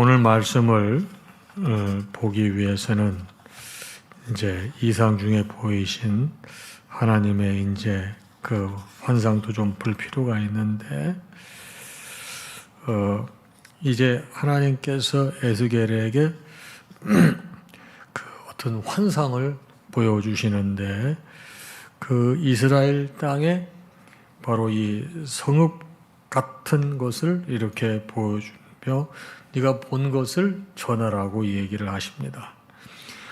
오늘 말씀을 보기 위해서는 이제 이상 중에 보이신 하나님의 이제 그 환상도 좀 볼 필요가 있는데, 이제 하나님께서 에스겔에게 그 어떤 환상을 보여주시는데, 그 이스라엘 땅에 바로 이 성읍 같은 것을 이렇게 보여주며 네가 본 것을 전하라고 얘기를 하십니다.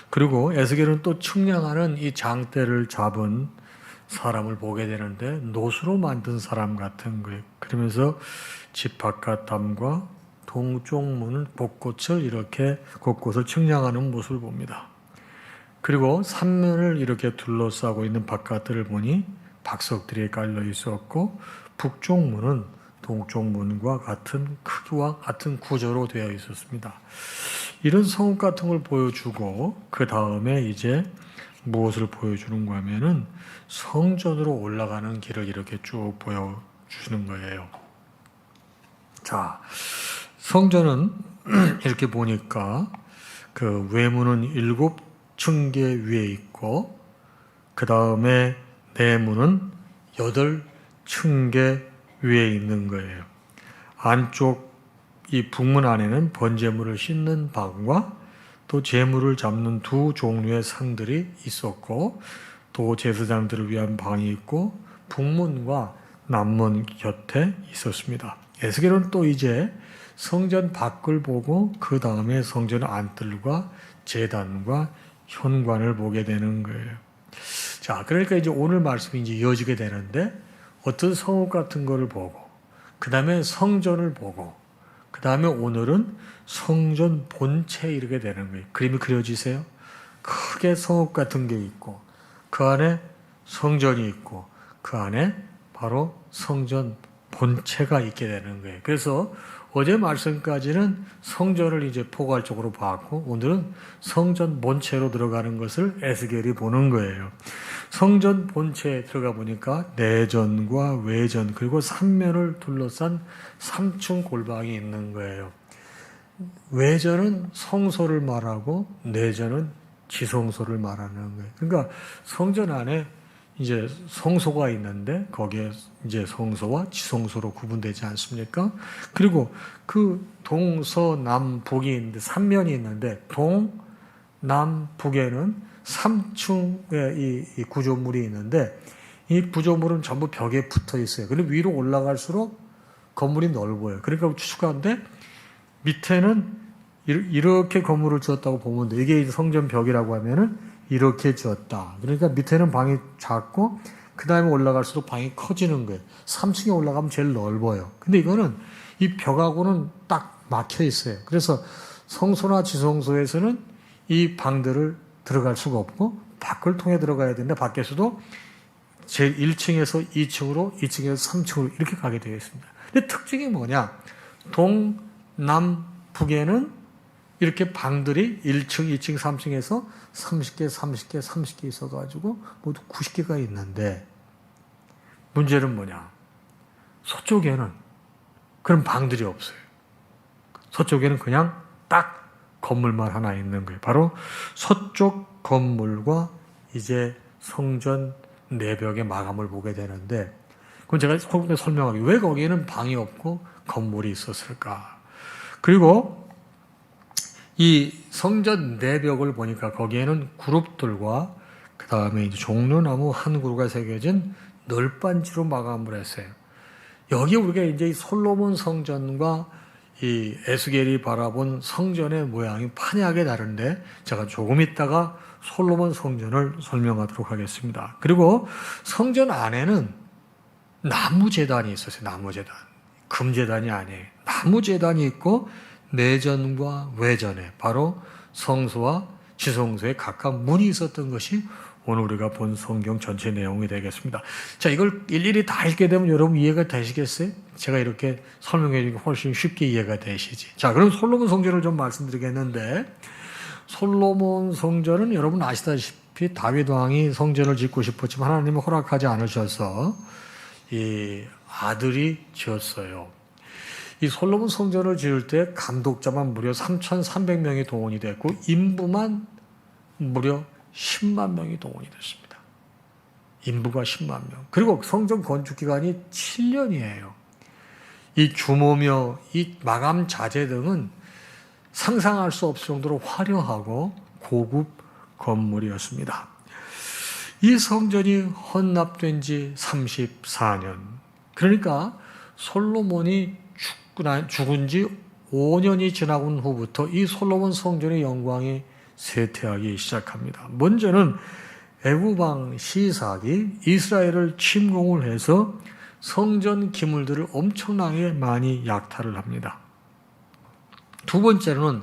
그리고 에스겔은 또 측량하는 이 장대를 잡은 사람을 보게 되는데 노수로 만든 사람 같은 거예요. 그러면서 집 바깥 담과 동쪽 문은 곳곳을 이렇게 곳곳을 측량하는 모습을 봅니다. 그리고 삼면을 이렇게 둘러싸고 있는 바깥들을 보니 박석들이 깔려 있었고 북쪽 문은 동쪽 문과 같은 크기와 같은 구조로 되어 있었습니다. 이런 성읍 같은 걸 보여주고 그 다음에 이제 무엇을 보여주는가 하면은 성전으로 올라가는 길을 이렇게 쭉 보여주시는 거예요. 자, 성전은 이렇게 보니까 그 외문은 7층계 위에 있고 그 다음에 내문은 8층계 위에 있는 거예요. 안쪽 이 북문 안에는 번제물을 씻는 방과 또 제물을 잡는 두 종류의 상들이 있었고 또 제사장들을 위한 방이 있고 북문과 남문 곁에 있었습니다. 에스겔은 또 이제 성전 밖을 보고 그 다음에 성전 안뜰과 제단과 현관을 보게 되는 거예요. 자, 그러니까 이제 오늘 말씀이 이제 이어지게 되는데 어떤 성읍 같은 거를 보고 그 다음에 성전을 보고 그 다음에 오늘은 성전 본체에 이르게 되는 거예요. 그림이 그려지세요? 크게 성읍 같은 게 있고 그 안에 성전이 있고 그 안에 바로 성전 본체가 있게 되는 거예요. 그래서 어제 말씀까지는 성전을 이제 포괄적으로 봤고 오늘은 성전 본체로 들어가는 것을 에스겔이 보는 거예요. 성전 본체에 들어가 보니까 내전과 외전 그리고 삼면을 둘러싼 3층 골방이 있는 거예요. 외전은 성소를 말하고 내전은 지성소를 말하는 거예요. 그러니까 성전 안에 이제 성소가 있는데 거기에 이제 성소와 지성소로 구분되지 않습니까? 그리고 그 동서남북이 있는데 3면이 있는데 동남북에는 3층의 이 구조물이 있는데 이 구조물은 전부 벽에 붙어 있어요. 그리고 위로 올라갈수록 건물이 넓어요. 그러니까 추측하는데 밑에는 이렇게 건물을 지었다고 보면 돼. 이게 성전 벽이라고 하면은 이렇게 지었다. 그러니까 밑에는 방이 작고 그 다음에 올라갈수록 방이 커지는 거예요. 3층에 올라가면 제일 넓어요. 근데 이거는 이 벽하고는 딱 막혀 있어요. 그래서 성소나 지성소에서는 이 방들을 들어갈 수가 없고 밖을 통해 들어가야 되는데 밖에서도 제 1층에서 2층으로 2층에서 3층으로 이렇게 가게 되어 있습니다. 근데 특징이 뭐냐? 동, 남, 북에는 이렇게 방들이 1층, 2층, 3층에서 30개 있어가지고 모두 90개가 있는데 문제는 뭐냐? 서쪽에는 그런 방들이 없어요. 서쪽에는 그냥 딱 건물만 하나 있는 거예요. 바로 서쪽 건물과 이제 성전 내벽의 마감을 보게 되는데 그건 제가 조금 더 설명하기 왜 거기에는 방이 없고 건물이 있었을까? 그리고 이 성전 내벽을 보니까 거기에는 그룹들과 그 다음에 이제 종려나무 한 그루가 새겨진 널빤지로 마감을 했어요. 여기 우리가 이제 솔로몬 성전과 이 에스겔이 바라본 성전의 모양이 판이하게 다른데 제가 조금 있다가 솔로몬 성전을 설명하도록 하겠습니다. 그리고 성전 안에는 나무 제단이 있었어요. 나무 제단. 금 제단이 아니에요. 나무 제단이 있고 내전과 외전에 바로 성소와 지성소에 각각 문이 있었던 것이 오늘 우리가 본 성경 전체 내용이 되겠습니다. 자, 이걸 일일이 다 읽게 되면 여러분 이해가 되시겠어요? 제가 이렇게 설명해 주니까 훨씬 쉽게 이해가 되시지. 자, 그럼 솔로몬 성전을 좀 말씀드리겠는데 솔로몬 성전은 여러분 아시다시피 다윗 왕이 성전을 짓고 싶었지만 하나님은 허락하지 않으셔서 이 아들이 지었어요. 이 솔로몬 성전을 지을 때 감독자만 무려 3,300명이 동원이 됐고 인부만 무려 10만 명이 동원이 됐습니다. 인부가 10만 명. 그리고 성전 건축 기간이 7년이에요. 이 규모며 이 마감 자재 등은 상상할 수 없을 정도로 화려하고 고급 건물이었습니다. 이 성전이 헌납된 지 34년. 그러니까 솔로몬이 죽은 지 5년이 지나온 후부터 이 솔로몬 성전의 영광이 쇠퇴하기 시작합니다. 먼저는 애굽왕 시삭이 이스라엘을 침공을 해서 성전 기물들을 엄청나게 많이 약탈을 합니다. 두 번째로는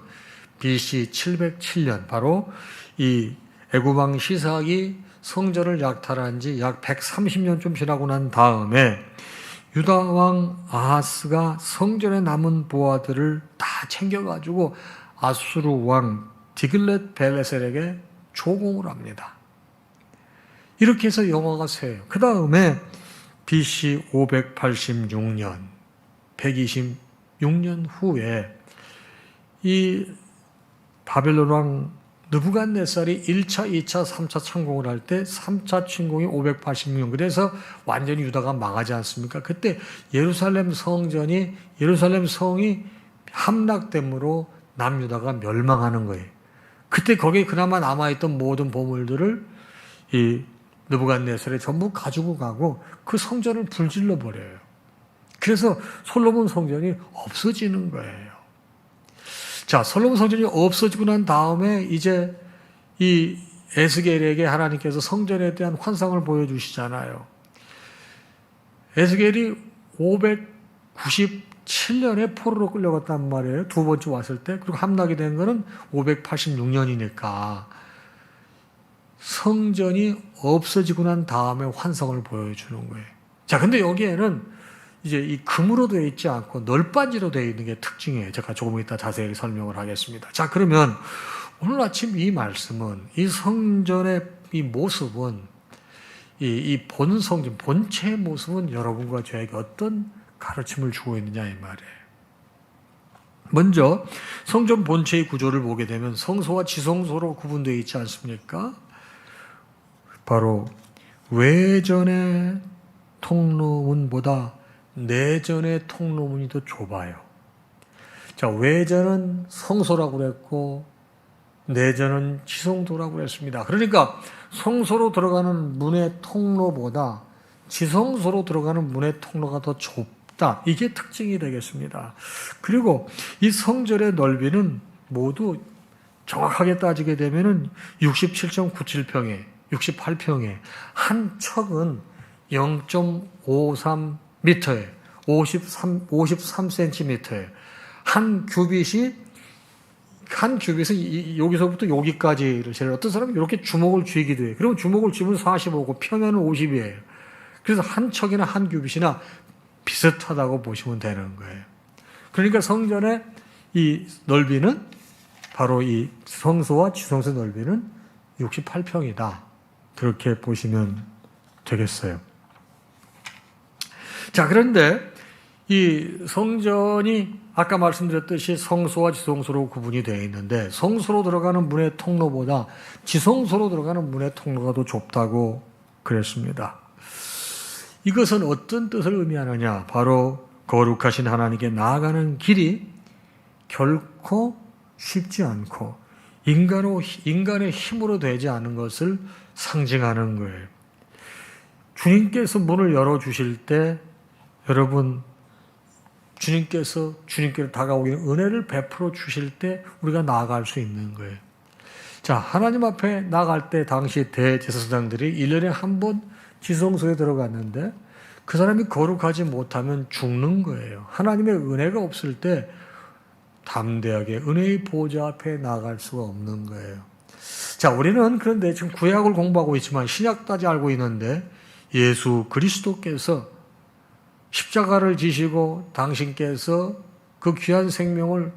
BC 707년 바로 이 애굽왕 시삭이 성전을 약탈한 지 약 130년쯤 지나고 난 다음에 유다왕 아하스가 성전에 남은 보화들을 다 챙겨가지고 아수르 왕 디글렛 벨레셀에게 조공을 합니다. 이렇게 해서 영화가 쇠요. 그 다음에 BC 586년, 126년 후에 이 바벨론 왕 느부갓네살이 1차, 2차, 3차 침공을 할 때 3차 침공이 586년. 그래서 완전히 유다가 망하지 않습니까? 그때 예루살렘 성이 함락됨으로 남유다가 멸망하는 거예요. 그때 거기에 그나마 남아있던 모든 보물들을 이 느부갓네살이 전부 가지고 가고 그 성전을 불질러 버려요. 그래서 솔로몬 성전이 없어지는 거예요. 자, 솔로몬 성전이 없어지고 난 다음에 이제 이 에스겔에게 하나님께서 성전에 대한 환상을 보여주시잖아요. 에스겔이 597년에 포로로 끌려갔단 말이에요. 두 번째 왔을 때. 그리고 함락이 된 거는 586년이니까 성전이 없어지고 난 다음에 환상을 보여주는 거예요. 자, 근데 여기에는 이제 이 금으로 되어 있지 않고 널빤지로 되어 있는 게 특징이에요. 제가 조금 이따 자세히 설명을 하겠습니다. 자, 그러면 오늘 아침 이 말씀은 이 성전의 이 모습은 이 본 성전, 본체의 모습은 여러분과 저에게 어떤 가르침을 주고 있느냐 이 말이에요. 먼저 성전 본체의 구조를 보게 되면 성소와 지성소로 구분되어 있지 않습니까? 바로 외전의 통로문보다 내전의 통로문이 더 좁아요. 자, 외전은 성소라고 그랬고 내전은 지성소라고 그랬습니다. 그러니까 성소로 들어가는 문의 통로보다 지성소로 들어가는 문의 통로가 더 좁다. 이게 특징이 되겠습니다. 그리고 이 성전의 넓이는 모두 정확하게 따지게 되면은 67.97평에 68평에 한 척은 0.53 미터에 53cm에 한 큐빗이 여기서부터 여기까지를 재요. 어떤 사람은 이렇게 주먹을 쥐기도 해요. 그러면 주먹을 쥐면 45고 평면은 50이에요. 그래서 한 척이나 한 큐빗이나 비슷하다고 보시면 되는 거예요. 그러니까 성전의 이 넓이는 바로 이 성소와 지성소 넓이는 68평이다. 그렇게 보시면 되겠어요. 자, 그런데 이 성전이 아까 말씀드렸듯이 성소와 지성소로 구분이 되어 있는데 성소로 들어가는 문의 통로보다 지성소로 들어가는 문의 통로가 더 좁다고 그랬습니다. 이것은 어떤 뜻을 의미하느냐? 바로 거룩하신 하나님께 나아가는 길이 결코 쉽지 않고 인간의 힘으로 되지 않은 것을 상징하는 거예요. 주님께서 문을 열어주실 때 여러분 주님께로 다가오기는 은혜를 베풀어 주실 때 우리가 나아갈 수 있는 거예요. 자, 하나님 앞에 나아갈 때 당시 대제사장들이 1년에 한 번 지성소에 들어갔는데 그 사람이 거룩하지 못하면 죽는 거예요. 하나님의 은혜가 없을 때 담대하게 은혜의 보좌 앞에 나아갈 수가 없는 거예요. 자, 우리는 그런데 지금 구약을 공부하고 있지만 신약까지 알고 있는데 예수 그리스도께서 십자가를 지시고 당신께서 그 귀한 생명을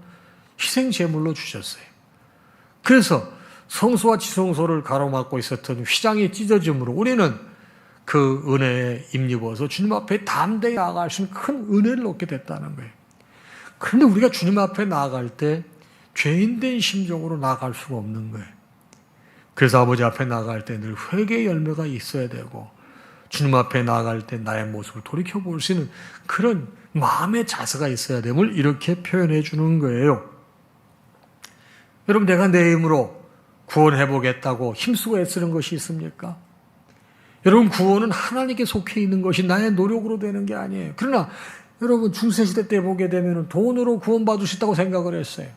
희생제물로 주셨어요. 그래서 성소와 지성소를 가로막고 있었던 휘장이 찢어짐으로 우리는 그 은혜에 입입어서 주님 앞에 담대히 나아갈 수 있는 큰 은혜를 얻게 됐다는 거예요. 그런데 우리가 주님 앞에 나아갈 때 죄인된 심정으로 나아갈 수가 없는 거예요. 그래서 아버지 앞에 나아갈 때 늘 회개의 열매가 있어야 되고 주님 앞에 나아갈 때 나의 모습을 돌이켜볼 수 있는 그런 마음의 자세가 있어야 됨을 이렇게 표현해 주는 거예요. 여러분, 내가 내 힘으로 구원해 보겠다고 힘쓰고 애쓰는 것이 있습니까? 여러분, 구원은 하나님께 속해 있는 것이 나의 노력으로 되는 게 아니에요. 그러나 여러분, 중세시대 때 보게 되면 돈으로 구원받을 수 있다고 생각을 했어요.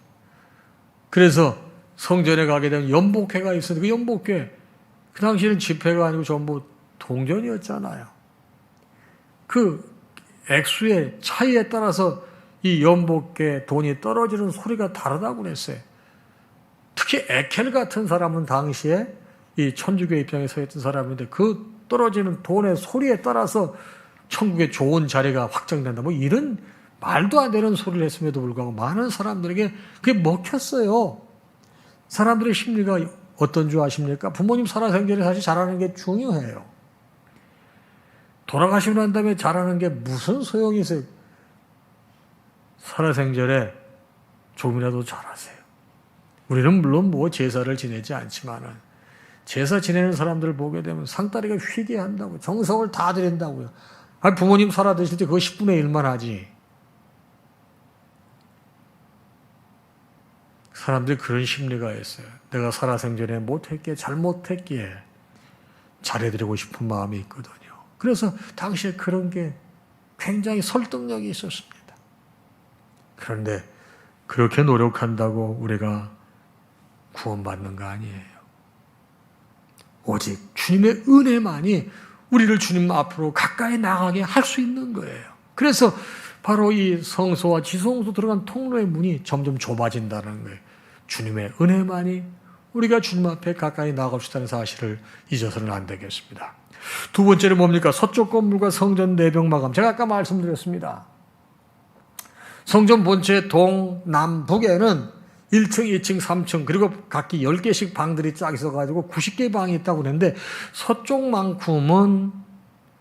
그래서 성전에 가게 되면 연복회가 있었는데 그 연복회, 그 당시에는 집회가 아니고 전부 동전이었잖아요. 그 액수의 차이에 따라서 이 연복회 돈이 떨어지는 소리가 다르다고 그랬어요. 특히 에켈 같은 사람은 당시에 이 천주교 입장에 서 있던 사람인데 그 떨어지는 돈의 소리에 따라서 천국의 좋은 자리가 확정된다. 뭐 이런 말도 안 되는 소리를 했음에도 불구하고 많은 사람들에게 그게 먹혔어요. 사람들의 심리가 어떤 줄 아십니까? 부모님 살아생전에 사실 잘하는 게 중요해요. 돌아가시고 난 다음에 잘하는 게 무슨 소용이 있어요? 살아생전에 조금이라도 잘하세요. 우리는 물론 뭐 제사를 지내지 않지만은 제사 지내는 사람들을 보게 되면 상다리가 휘게 한다고 정성을 다 드린다고요. 아니, 부모님 살아 드실 때 그거 10분의 1만 하지. 사람들이 그런 심리가 있어요. 내가 살아생전에 못했기에 잘못했기에 잘해드리고 싶은 마음이 있거든요. 그래서 당시에 그런 게 굉장히 설득력이 있었습니다. 그런데 그렇게 노력한다고 우리가 구원받는 거 아니에요. 오직 주님의 은혜만이 우리를 주님 앞으로 가까이 나가게 할 수 있는 거예요. 그래서 바로 이 성소와 지성소 들어간 통로의 문이 점점 좁아진다는 거예요. 주님의 은혜만이 우리가 주님 앞에 가까이 나아갈 수 있다는 사실을 잊어서는 안 되겠습니다. 두 번째는 뭡니까? 서쪽 건물과 성전 내벽 마감. 제가 아까 말씀드렸습니다. 성전 본체의 동, 남, 북에는 1층, 2층, 3층 그리고 각기 10개씩 방들이 쫙 있어가지고 90개의 방이 있다고 그랬는데 서쪽만큼은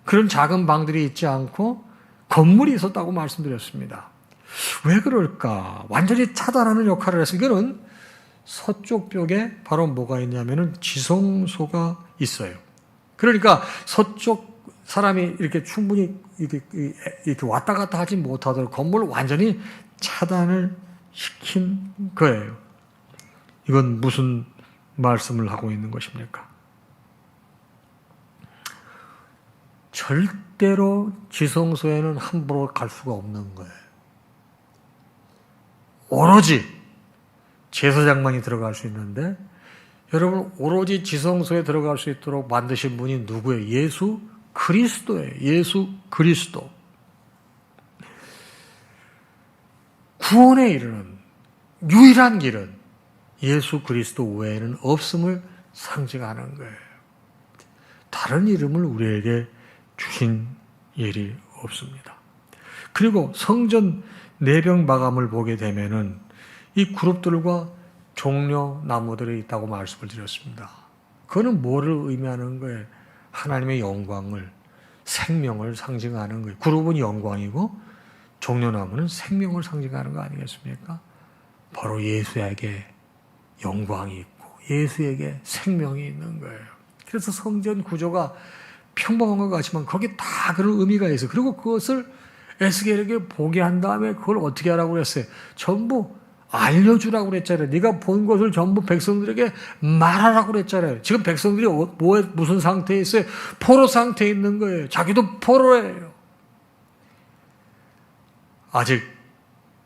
그런 작은 방들이 있지 않고 건물이 있었다고 말씀드렸습니다. 왜 그럴까? 완전히 차단하는 역할을 해서 이거는 서쪽 벽에 바로 뭐가 있냐면은 지성소가 있어요. 그러니까 서쪽 사람이 이렇게 충분히 이렇게 왔다 갔다 하지 못하도록 건물을 완전히 차단을 시킨 거예요. 이건 무슨 말씀을 하고 있는 것입니까? 절대로 지성소에는 함부로 갈 수가 없는 거예요. 오로지 제사장만이 들어갈 수 있는데 여러분, 오로지 지성소에 들어갈 수 있도록 만드신 분이 누구예요? 예수 그리스도예요. 예수 그리스도. 구원에 이르는 유일한 길은 예수 그리스도 외에는 없음을 상징하는 거예요. 다른 이름을 우리에게 주신 일이 없습니다. 그리고 성전 내벽 마감을 보게 되면은 이 그룹들과 종려 나무들이 있다고 말씀을 드렸습니다. 그거는 뭐를 의미하는 거예요? 하나님의 영광을, 생명을 상징하는 거예요. 그룹은 영광이고 종려나무는 생명을 상징하는 거 아니겠습니까? 바로 예수에게 영광이 있고 예수에게 생명이 있는 거예요. 그래서 성전 구조가 평범한 것 같지만 거기에 다 그런 의미가 있어요. 그리고 그것을 에스겔에게 보게 한 다음에 그걸 어떻게 하라고 그랬어요? 전부 알려주라고 그랬잖아요. 네가 본 것을 전부 백성들에게 말하라고 그랬잖아요. 지금 백성들이 무슨 상태에 있어요? 포로 상태에 있는 거예요. 자기도 포로예요. 아직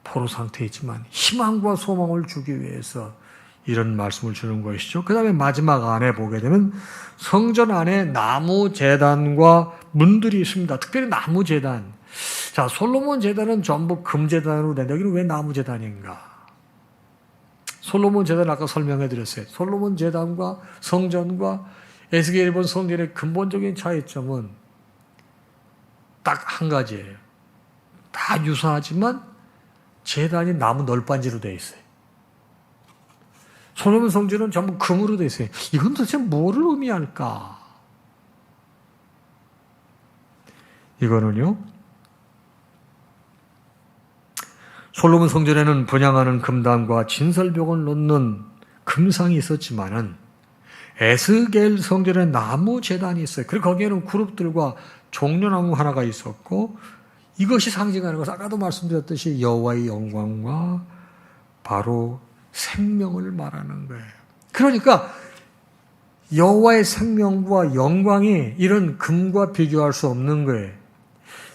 포로 상태에 있지만 희망과 소망을 주기 위해서 이런 말씀을 주는 것이죠. 그 다음에 마지막 안에 보게 되면 성전 안에 나무 제단과 문들이 있습니다. 특별히 나무 제단. 자, 솔로몬 제단은 전부 금 제단으로 된다. 여기는 왜 나무 제단인가? 솔로몬 제단 아까 설명해 드렸어요. 솔로몬 제단과 성전과 에스겔이 본 성전의 근본적인 차이점은 딱 한 가지예요. 다 유사하지만 제단이 나무 널빤지로 되어 있어요. 솔로몬 성전은 전부 금으로 되어 있어요. 이건 도대체 뭐를 의미할까? 이거는요, 솔로몬 성전에는 분향하는 금단과 진설벽을 놓는 금상이 있었지만은 에스겔 성전에 나무 제단이 있어요. 그리고 거기에는 그룹들과 종려나무 하나가 있었고, 이것이 상징하는 것은 아까도 말씀드렸듯이 여호와의 영광과 바로 생명을 말하는 거예요. 그러니까 여호와의 생명과 영광이 이런 금과 비교할 수 없는 거예요.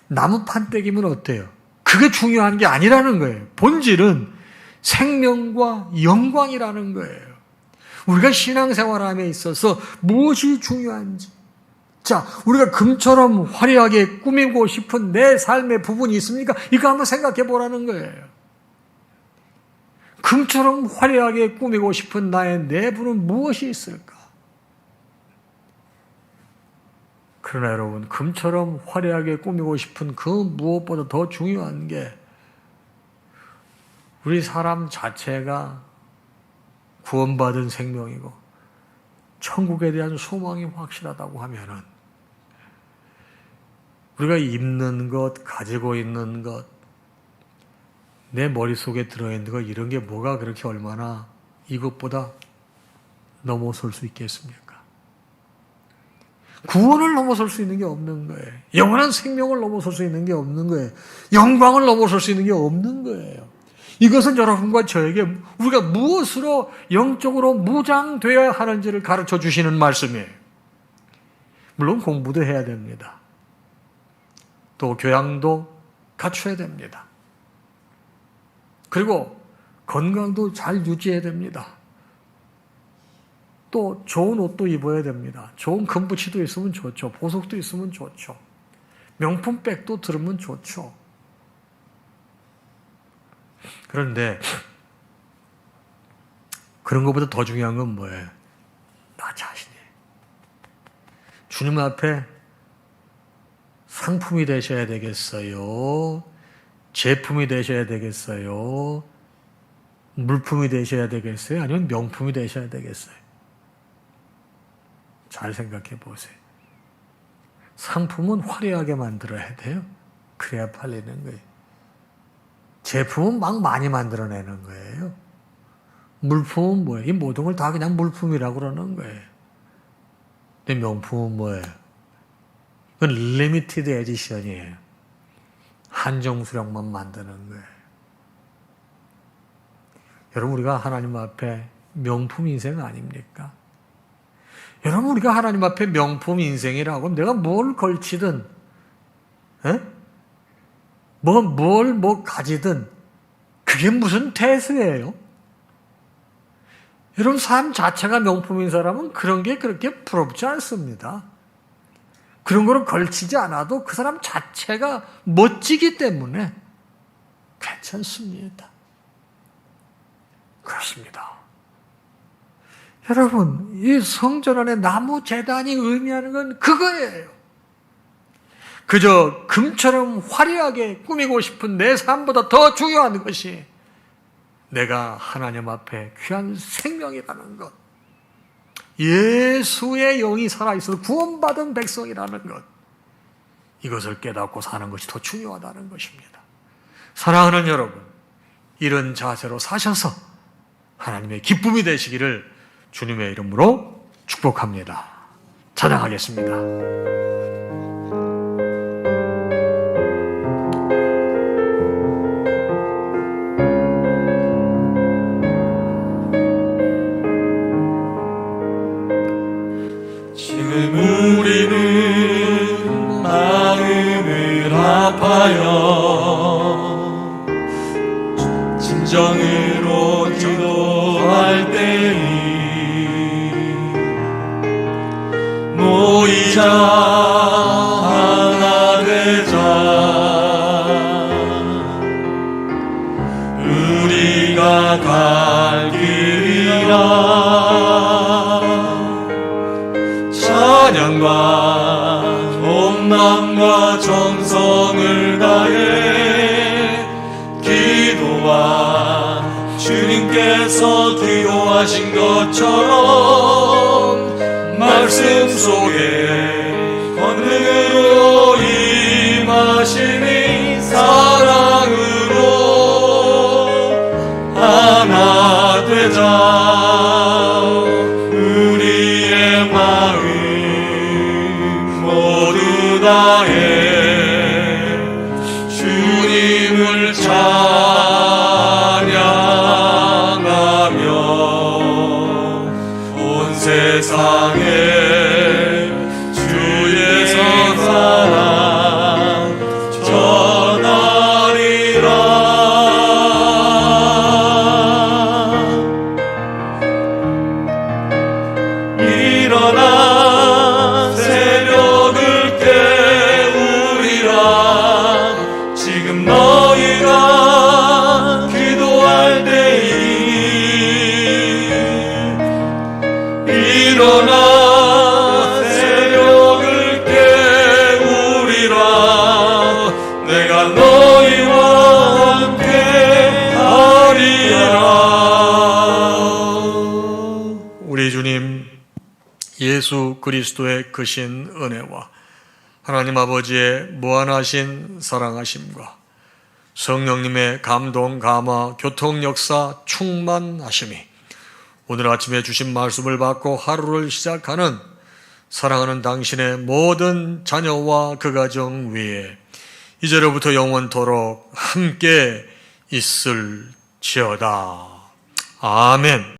나무 판때기면 어때요? 그게 중요한 게 아니라는 거예요. 본질은 생명과 영광이라는 거예요. 우리가 신앙생활함에 있어서 무엇이 중요한지, 자, 우리가 금처럼 화려하게 꾸미고 싶은 내 삶의 부분이 있습니까? 이거 한번 생각해 보라는 거예요. 금처럼 화려하게 꾸미고 싶은 나의 내부는 무엇이 있을까? 그러나 여러분, 금처럼 화려하게 꾸미고 싶은 그 무엇보다 더 중요한 게 우리 사람 자체가 구원받은 생명이고 천국에 대한 소망이 확실하다고 하면은 우리가 입는 것, 가지고 있는 것, 내 머릿속에 들어있는 것, 이런 게 뭐가 그렇게 얼마나 이것보다 넘어설 수 있겠습니까? 구원을 넘어설 수 있는 게 없는 거예요. 영원한 생명을 넘어설 수 있는 게 없는 거예요. 영광을 넘어설 수 있는 게 없는 거예요. 이것은 여러분과 저에게 우리가 무엇으로 영적으로 무장되어야 하는지를 가르쳐 주시는 말씀이에요. 물론 공부도 해야 됩니다. 또 교양도 갖춰야 됩니다. 그리고 건강도 잘 유지해야 됩니다. 또 좋은 옷도 입어야 됩니다. 좋은 금붙이도 있으면 좋죠. 보석도 있으면 좋죠. 명품 백도 들으면 좋죠. 그런데 그런 것보다 더 중요한 건 뭐예요? 나 자신이. 주님 앞에 상품이 되셔야 되겠어요? 제품이 되셔야 되겠어요? 물품이 되셔야 되겠어요? 아니면 명품이 되셔야 되겠어요? 잘 생각해 보세요. 상품은 화려하게 만들어야 돼요. 그래야 팔리는 거예요. 제품은 막 많이 만들어내는 거예요. 물품은 뭐예요? 이 모든 걸 다 그냥 물품이라고 그러는 거예요. 근데 명품은 뭐예요? 그건 리미티드 에디션이에요. 한정 수량만 만드는 거예요. 여러분, 우리가 하나님 앞에 명품 인생 아닙니까? 여러분, 우리가 하나님 앞에 명품 인생이라고 내가 뭘 걸치든, 뭘 가지든, 그게 무슨 대수예요? 여러분, 삶 자체가 명품인 사람은 그런 게 그렇게 부럽지 않습니다. 그런 거를 걸치지 않아도 그 사람 자체가 멋지기 때문에 괜찮습니다. 그렇습니다. 여러분, 이 성전 안에 나무 제단이 의미하는 건 그거예요. 그저 금처럼 화려하게 꾸미고 싶은 내 삶보다 더 중요한 것이 내가 하나님 앞에 귀한 생명이라는 것, 예수의 영이 살아있어서 구원받은 백성이라는 것, 이것을 깨닫고 사는 것이 더 중요하다는 것입니다. 사랑하는 여러분, 이런 자세로 사셔서 하나님의 기쁨이 되시기를 주님의 이름으로 축복합니다. 찬양하겠습니다. 우리는 마음을 아파요. 진정으로 기도할 때니 모이자 하나 되자. 우리가 갈 길이라 찬양과 온 마음과 정성을 다해 기도와 주님께서 기도하신 것처럼 말씀 속에 권능으로 임하시니 사랑으로 세상에 주의 사랑 전하리라. 일어나 새벽을 깨우리라. 지금 너희가 기도할 때이 일어나 새벽을 깨우리라. 내가 너희와 함께 하리라. 우리 주님 예수 그리스도의 크신 은혜와 하나님 아버지의 무한하신 사랑하심과 성령님의 감동, 감화, 교통 역사, 충만하심이 오늘 아침에 주신 말씀을 받고 하루를 시작하는 사랑하는 당신의 모든 자녀와 그 가정 위에 이제로부터 영원토록 함께 있을지어다. 아멘.